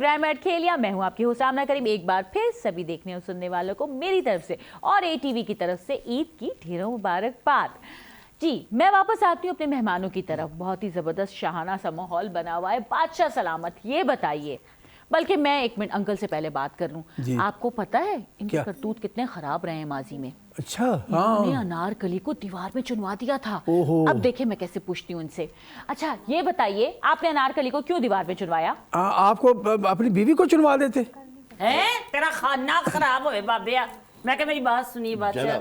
Programme add खेलिया। मैं हूं आपकी हुसामना करीम। एक बार फिर सभी देखने और सुनने वालों को मेरी तरफ से और एटीवी की तरफ से ईद की ढेरों मुबारकबाद। जी, मैं वापस आती हूँ अपने मेहमानों की तरफ। बहुत ही जबरदस्त शाहाना सा माहौल बना हुआ है। बादशाह सलामत, ये बताइए, बल्कि मैं एक मिनट अंकल से पहले बात कर लूं, आपको पता है इनके करतूत कितने खराब रहे हैं माजी में? अच्छा, इन्होंने अनारकली को दीवार में चुनवा दिया था। अब देखिए मैं कैसे पूछती हूँ इनसे। अच्छा ये बताइए, आपने अनारकली को क्यों दीवार में चुनवाया? आपको अपनी बीवी को चुनवा देते हैं? तेरा खाना खराब होए बाबिया। मैं क्या, मेरी बात सुनिए बादशाह,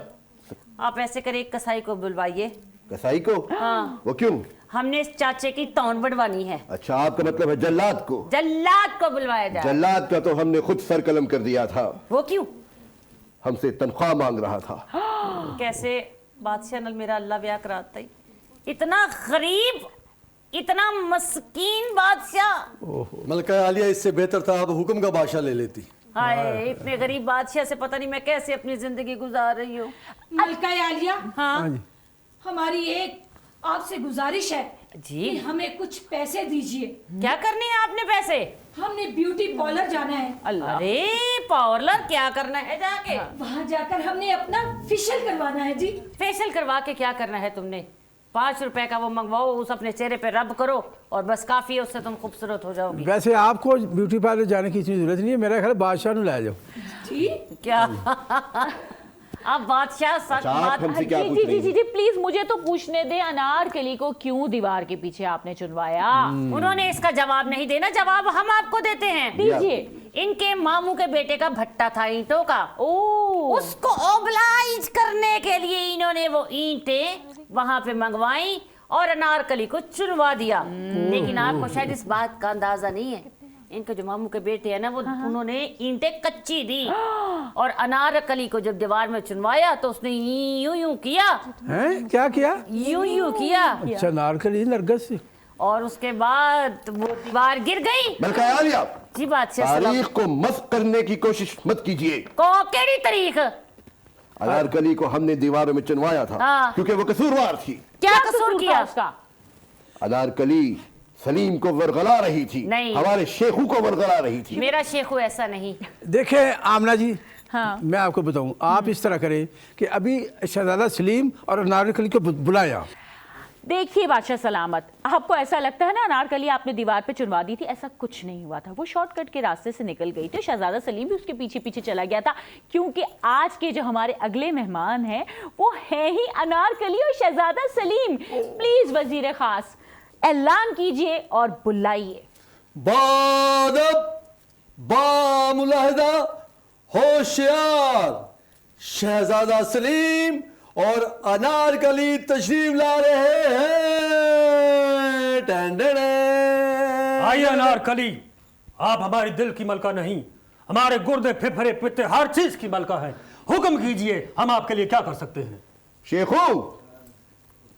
आप ऐसे करें, एक कसाई को बुलवाइए। कसाई को? हाँ। वो क्यों? हमने इस चाचे की तौन बढ़वानी है। अच्छा, आपका मतलब है जल्लाद को? जल्लाद को बुलवाया जाए। जल्लाद का तो हमने खुद सर कलम कर दिया था। वो क्यों? हमसे तनख्वाह मांग रहा था। कैसे बादशाह नल मेरा अल्लाह ब्याह कराता ही, इतना गरीब, इतना मस्कीन बादशाह। मलका आलिया, इससे बेहतर था आप हुक्म का बादशाह ले लेती। हाय, इतने गरीब बादशाह से पता नहीं मैं कैसे अपनी जिंदगी गुजार रही हूँ। मलका आलिया, हाँ हमारी एक आपसे गुजारिश है जी, कि हमें कुछ पैसे दीजिए। क्या करने हैं आपने पैसे? हमने ब्यूटी पार्लर जाना है। अरे पार्लर क्या करना है जाके? वहाँ जाकर हमने अपना फेशियल करवाना है जी। फेशियल करवा के क्या करना है तुमने? 5 रुपए का वो मंगवाओ, उस अपने चेहरे पे रब करो और बस काफी है, उससे तुम खूबसूरत हो जाओगी। वैसे आपको ब्यूटी पार्लर जाने की इतनी जरूरत नहीं है, मेरा ख्याल बादशाह ने ला जाओ। जी क्या? अब बादशाह सच बात। जी प्लीज मुझे तो पूछने दे, अनारकली को क्यों दीवार के पीछे आपने चुनवाया? उन्होंने इसका जवाब नहीं देना, जवाब हम आपको देते हैं। दीजिए। इनके मामू के बेटे का भट्टा था ईंटों का, उसको ओबलाइज करने के लिए इन्होंने वो ईंटें वहां पे मंगवाई और अनारकली को चुनवा दिया। लेकिन आपको शायद इस बात का अंदाजा नहीं है, इनके जो मामू के बेटे है ना, वो उन्होंने ईंटें कच्ची दी और अनारकली को जब दीवार में चुनवाया तो उसने यूं यूं किया। हैं? क्या किया? यूं किया। अच्छा, अनारकली नरगिस से। और उसके बाद वो दीवार गिर गई। मलका आलिया, जी बादशाह, तारीख को मस्क करने की कोशिश मत कीजिए। केड़ी तारीख? अनारकली को हमने दीवारों में चुनवाया था क्योंकि वो कसूरवार थी। क्या कसूर किया उसका? अनारकली सलीम को वरगला रही थी, नहीं, हमारे शेखू को वरगला रही थी। मेरा शेखू ऐसा नहीं। देखे आमना जी, हाँ, मैं आपको बताऊं, आप इस तरह करें कि अभी शहजादा सलीम और अनारकली को बुलाया। देखिए बादशाह सलामत, आपको ऐसा लगता है ना अनारकली आपने दीवार पे चुनवा दी थी, ऐसा कुछ नहीं हुआ था। वो शॉर्टकट के रास्ते से निकल गई थी। शहजादा सलीम भी उसके पीछे पीछे चला गया था, क्योंकि आज के जो हमारे अगले मेहमान हैं वो है ही अनारकली और शहजादा सलीम। प्लीज वजीर खास ऐलान कीजिए और बुलाइए। बादब, बामुलाहिदा, होशियार, शहजादा सलीम और अनारकली तशरीफ ला रहे हैं। आइए अनारकली, आप हमारे दिल की मलका नहीं, हमारे गुर्दे फेफड़े पित्ते हर चीज की मलका है। हुक्म कीजिए, हम आपके लिए क्या कर सकते हैं? शेखू,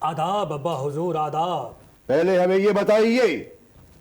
आदाब अब्बा हुजूर, आदाब। पहले हमें ये बताइए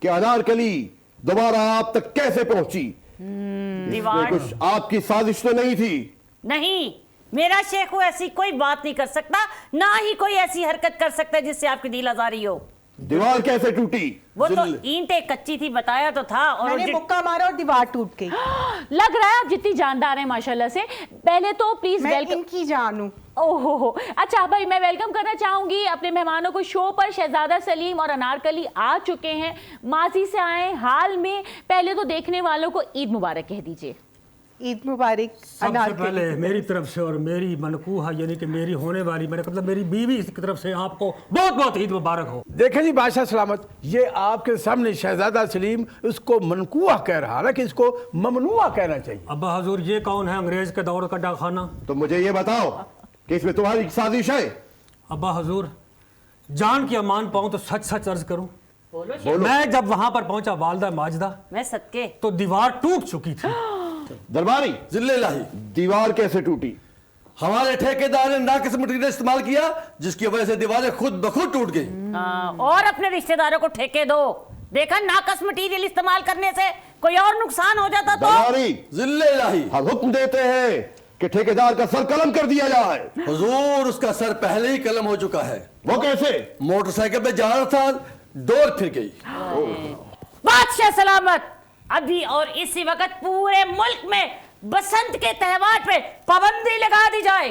कि अनारकली दोबारा आप तक कैसे पहुंची? इसमें कुछ आपकी साजिश तो नहीं थी? नहीं, मेरा शेखू ऐसी कोई बात नहीं कर सकता, ना ही कोई ऐसी हरकत कर सकता है जिससे आपकी दिल आजारी हो। दीवार कैसे टूटी? वो तो ईंटें कच्ची थी, बताया तो था, और मैंने मुक्का मारा और दीवार टूट गई। लग रहा है आप जितनी जानदार हैं माशाल्लाह से। पहले तो प्लीज मैं इनकी जानू। ओहो, अच्छा भाई, मैं वेलकम करना चाहूंगी अपने मेहमानों को शो पर। शहजादा सलीम और अनारकली आ चुके हैं, माजी से आए हाल में। पहले तो देखने वालों को ईद मुबारक कह दीजिए। ईद मुबारक। सबसे पहले मेरी तरफ से और मेरी मनकूहा यानी कि मेरी होने वाली, मेरा मतलब मेरी बीवी की तरफ से आपको बहुत बहुत ईद मुबारक हो। देखें जी बादशाह सलामत, ये आपके सामने शहजादा सलीम उसको मनकूआ कह रहा, हालांकि इसको ममनुआ कहना चाहिए। अब्बा हुजूर, ये कौन है अंग्रेज के दौर का डाकखाना? तो मुझे ये बताओ कि इसमें तुम्हारी साजिश है? अब्बा हुजूर, जान की अमान पाऊं तो सच सच अर्ज करूं, मैं जब वहां पर पहुंचा वालदा माजिदा, मैं सदके, तो दीवार टूट चुकी थी। दरबारी, जिल्ले-लाही, दीवार कैसे टूटी? हमारे ठेकेदार ने नाकिस मटीरियल इस्तेमाल किया, जिसकी वजह से दीवारें खुद ब खुद टूट गई। और अपने रिश्तेदारों को ठेके दो। देखा, नाकस मटीरियल इस्तेमाल करने से कोई और नुकसान हो जाता तो? दरबारी, जिल्ले-लाही, हम हुक्म देते हैं कि ठेकेदार का सर कलम कर दिया जाए। हुजूर, उसका सर पहले ही कलम हो चुका है। वो कैसे? मोटरसाइकिल पे जा रहा था, डोर फिर गई। बादशाह सलामत, अभी और इसी वक्त पूरे मुल्क में बसंत के त्योहार पे पाबंदी लगा दी जाए।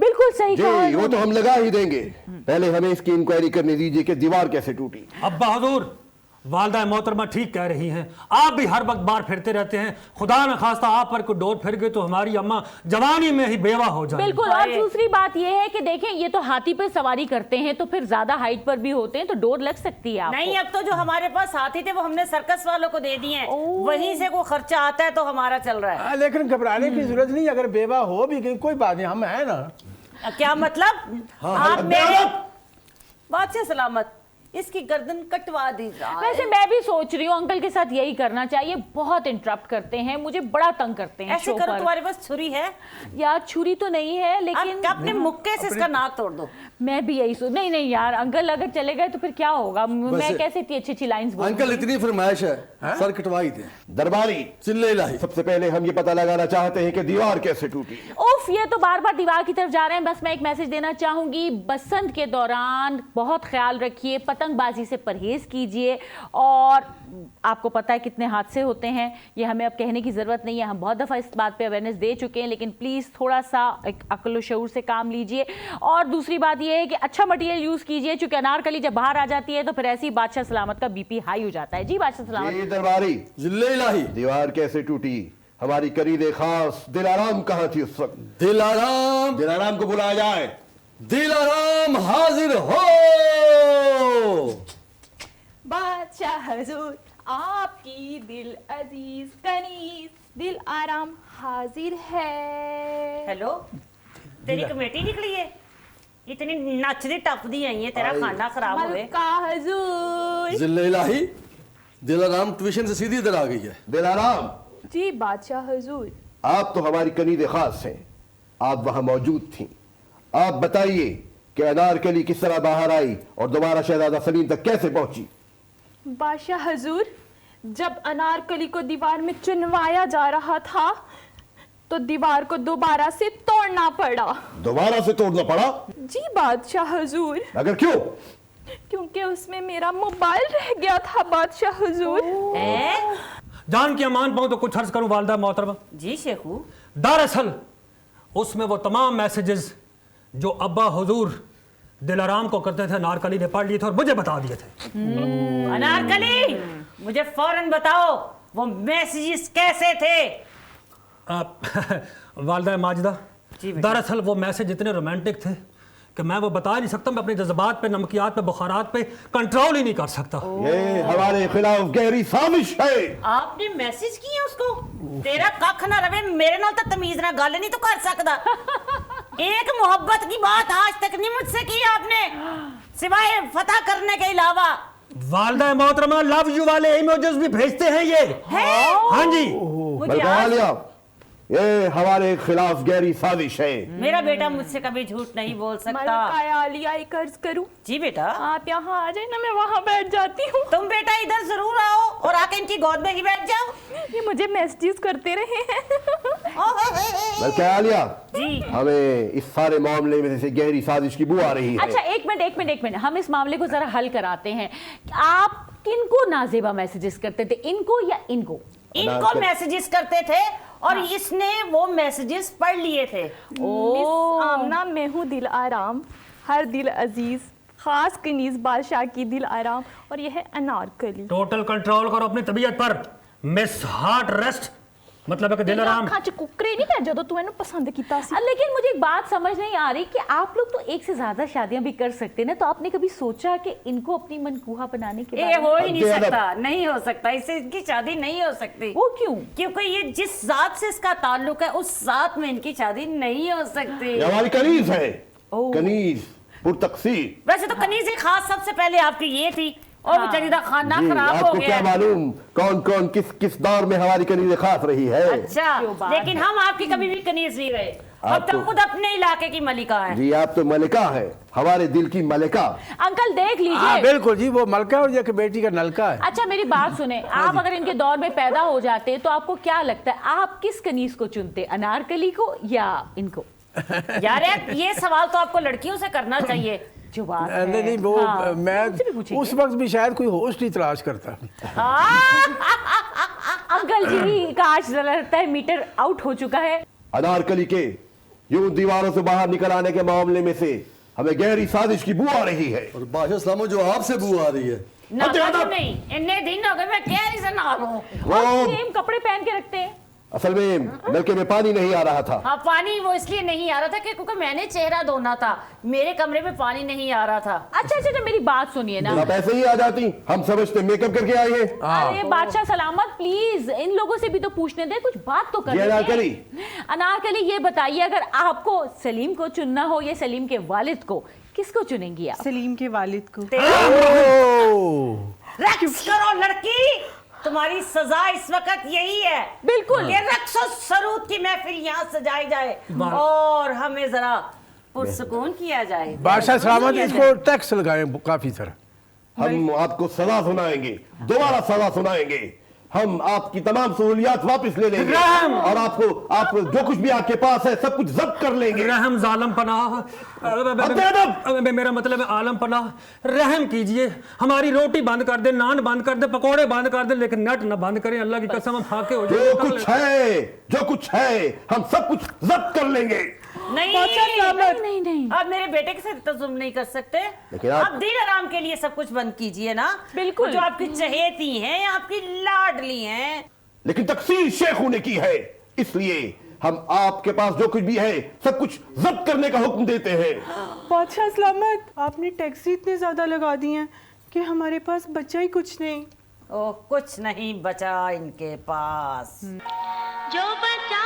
बिल्कुल सही कहा जी वो तो हम लगा ही देंगे, पहले हमें इसकी इंक्वायरी करने दीजिए कि दीवार कैसे टूटी। अब्बा हुजूर, वालदा मोहतरमा ठीक कह रही हैं, आप भी हर वक्त बाहर फिरते रहते हैं, खुदा न खास्ता आप पर कोई डोर फिर गए तो हमारी अम्मा जवानी में ही बेवा हो जाए। बिल्कुल। और दूसरी बात ये है कि देखें, ये तो हाथी पे सवारी करते हैं तो फिर ज्यादा हाइट पर भी होते हैं तो डोर लग सकती है आपको। नहीं, अब तो जो हमारे पास हाथी थे वो हमने सर्कस वालों को दे दिए हैं, वहीं से कोई खर्चा आता है तो हमारा चल रहा है। लेकिन घबराने की जरूरत नहीं, अगर बेवा हो भी गई कोई बात नहीं, हम है ना। क्या मतलब? आप मेरे बात से सलामत, इसकी गर्दन कटवा दी जाए। वैसे मैं भी सोच रही हूँ अंकल के साथ यही करना चाहिए, बहुत इंटरप्ट करते हैं, मुझे बड़ा तंग करते हैं। ऐसे करो, तुम्हारे पास छुरी है? यार छुरी तो नहीं है, लेकिन अपने मुक्के से इसका नाक तोड़ दो। मैं भी यही सोच, नहीं यार अंकल अगर चले गए तो फिर क्या होगा, मैं कैसे इतनी अच्छी लाइंस बोलूंगी। अंकल इतनी फरमाइश है, सर कटवाई थे। दरबारी, चिल्ले इलाही, सबसे पहले हम ये पता लगाना चाहते हैं कि दीवार कैसे टूटी। उफ, ये तो बार बार दीवार की तरफ जा रहे हैं। बस मैं एक मैसेज देना चाहूंगी, बसंत के दौरान बहुत ख्याल रखिए, पतंगबाजी से परहेज कीजिए, और आपको पता है कितने हादसे होते हैं, ये हमें अब कहने की जरूरत नहीं है, हम बहुत दफा इस बात पे अवेयरनेस दे चुके हैं, लेकिन प्लीज थोड़ा सा एक अक्ल व शऊर से काम लीजिए। और दूसरी बात ये है कि अच्छा मटेरियल यूज कीजिए, क्योंकि अनारकली जब बाहर आ जाती है तो फिर ऐसी बादशाह सलामत का बीपी हाई हो जाता है। जी बादशाह सलामत। जी दरबारी, चिल्ले इलाही, दीवार कैसे टूटी? हमारी करीब खास दिलाराम कहाँ थी उस वक्त? दिलाराम, दिलाराम को बुलाया जाए। दिलाराम हाजिर हो। बादशाह हुजूर, आपकी दिल अजीज कनीज दिल आराम हाजिर है। हेलो, तेरी कमेटी निकली है? इतनी नचदी टपदी आई है, तेरा खाना खराब हुए। मलका हुजूर। चिल्ले इलाही, दिलाराम ट्यूशन से सीधी इधर आ गई है। दिलाराम जी बादशाह हुजूर। आप तो हमारी कनीद खास हैं, आप वहां मौजूद थी। आप बताइए कि अनारकली किस तरह बाहर आई और दोबारा शहजादा सलीम तक कैसे पहुंची? बादशाह हुजूर, जब अनारकली को दीवार में चुनवाया जा रहा था तो दीवार को दोबारा से तोड़ना पड़ा। दोबारा से तोड़ना पड़ा? जी बादशाह हुजूर। अगर क्यों? क्योंकि उसमें मेरा मोबाइल रह गया था बादशाह हुजूर। जान के अमान पाऊं तो कुछ अर्ज करूं वालदा मोहतरमा। जी शेखू। दरअसल उसमें वो तमाम मैसेजेस जो अब्बा हुजूर दिलाराम को करते थे, अनारकली ने पढ़ लिए थे और मुझे बता दिए थे। अनारकली, मुझे फौरन बताओ वो मैसेजेस कैसे थे? वालदा माजिदा, दरअसल वो मैसेज इतने रोमांटिक थे कि मैं वो बता नहीं सकता, मैं अपने जज्बात पे, नमकियात पे, बुखारात पे कंट्रोल ही नहीं कर सकता। ये हमारे खिलाफ गहरी साजिश है। आपने मैसेज किया उसको? तेरा कख ना रवे, मेरे नाल तो तमीज ना गल नहीं तो कर सकता। एक मोहब्बत की बात आज तक नहीं मुझसे की आपने, सिवाय फतह करने के अलावा। वालदा मोहतरमा लव यू वाले इमोजीज भी भेजते हैं ये। हाँ जी। मुझे आज ये हमारे खिलाफ गहरी साजिश है। मेरा बेटा मुझसे कभी झूठ नहीं बोल सकता। मलका आलिया एक अर्ज करूं? जी बेटा। आप यहाँ आ जाए ना, मैं वहाँ बैठ जाती हूँ। तुम बेटा इधर जरूर आओ और आके इनकी गोद में ही बैठ जाओ। ये मुझे मैसेजेस करते रहे हैं। मलका आलिया जी, हमें इस सारे मामले में से गहरी साजिश की बू आ रही है। अच्छा एक मिनट, हम इस मामले को जरा हल कराते हैं। आप किनको नाजेबा मैसेजेस करते थे, इनको या इनको? इनको मैसेजेस करते थे और इसने वो मैसेजेस पढ़ लिए थे। मिस आमना, मैं हूँ दिल आराम, हर दिल अजीज, खास कनीज बादशाह की दिल आराम, और यह है अनारकली। टोटल कंट्रोल करो अपनी तबीयत पर, मिस हार्ट रेस्ट, मतलब है कि दिलाराम अखां च कुकरे नहीं पै जदों तू इन्हू पसंद कीता सी। लेकिन मुझे एक बात समझ नहीं आ रही कि आप लोग तो एक से ज्यादा शादियां भी कर सकते हैं ना, तो आपने कभी सोचा कि इनको अपनी मनकूहा बनाने के ये बारे में? हो ही नहीं सकता, नहीं हो सकता, इससे इनकी शादी नहीं हो सकती। वो क्यों? क्योंकि ये जिस जात से इसका ताल्लुक है उस जात में इनकी शादी नहीं हो सकती। ये हमारी कनीज है, कनीज पुरतकसीर। वैसे तो कनीज़ खास सबसे पहले आपकी ये थी, और बेचारी का खाना खराब हो आपको गया। क्या मालूम कौन कौन किस दौर में हमारी कनीज खास रही है। अच्छा, लेकिन हम आपकी कभी भी कनीज नहीं रहे, अब आप तो तो- खुद अपने इलाके की मलिका है। जी आप तो मलिका है, हमारे दिल की मलिका। अंकल देख लीजिए। हाँ बिल्कुल जी, वो मलका और ये बेटी का नलका है। अच्छा मेरी बात सुने, आप अगर इनके दौर में पैदा हो जाते तो आपको क्या लगता है, आप किस कनीज को चुनते, अनारकली को या इनको? यार ये सवाल तो आपको लड़कियों से करना चाहिए। जो बात नहीं नहीं वो हाँ, मैं उनसे भी पूछेंगे। उस वक्त भी शायद कोई होस्ट नहीं तलाश करता। अंकल जी का आज लगता है मीटर आउट हो चुका है। अनारकली के यूं दीवारों से बाहर निकल आने के मामले में से हमें गहरी साजिश की बू आ रही है। और बादशाह सलामत जो आपसे बू आ रही है। ना नहीं, इतने दिन हो गए मैं कह रही से ना लूं। और सेम कपड़े पहन के रखते हैं। असल में नलके में पानी नहीं आ रहा था। हाँ, पानी वो इसलिए नहीं आ रहा था कि क्योंकि मैंने चेहरा धोना था, मेरे कमरे में पानी नहीं आ रहा था। अच्छा मेरी बात सुनिए ना। आप ऐसे ही आ जाती, हम समझते मेकअप करके आए हैं। अरे बादशाह सलामत प्लीज इन लोगों से भी तो पूछने दे, कुछ बात तो कर। अनारकली, अनारकली ये बताइए, अगर आपको सलीम को चुनना हो या सलीम के वालिद को, किसको चुनेंगी आप? सलीम के वालिद को। रक्स करो लड़की, तुम्हारी सजा इस वक्त यही है। बिल्कुल। ये रक्स और सरूद की महफिल यहाँ सजाई जाए और हमें जरा पुरसुकून किया जाए। बादशाह सलामत इसको टैक्स लगाएं काफी तरह। हम आपको सजा सुनाएंगे, दोबारा सजा सुनाएंगे। हम आपकी तमाम सहूलियात वापस ले लेंगे और आप जो कुछ भी आपके पास है सब कुछ जब्त कर लेंगे। रहम जालम पनाह, मेरा मतलब है आलम पनाह, रहम कीजिए, हमारी रोटी बंद कर दे, नान बंद कर दे, पकोड़े बंद कर दे, लेकिन नट न बंद करें। अल्लाह की कसम हम फाके हो जो कुछ है हम सब कुछ जब्त कर लेंगे। नहीं आप मेरे बेटे के साथ जुल्म नहीं कर सकते। लेकिन आप दिन आराम के लिए सब कुछ बंद कीजिए ना। बिल्कुल। जो आपकी चहेती हैं, आपकी लाडली हैं। लेकिन तकसीर शेखों ने की है, इसलिए हम आपके पास जो कुछ भी है सब कुछ जब्त करने का हुक्म देते हैं। बादशाह सलामत, आपने टैक्सी इतने ज्यादा लगा दी हैं कि हमारे पास बचा ही कुछ नहीं। ओ, कुछ नहीं बचा इनके पास। जो बचा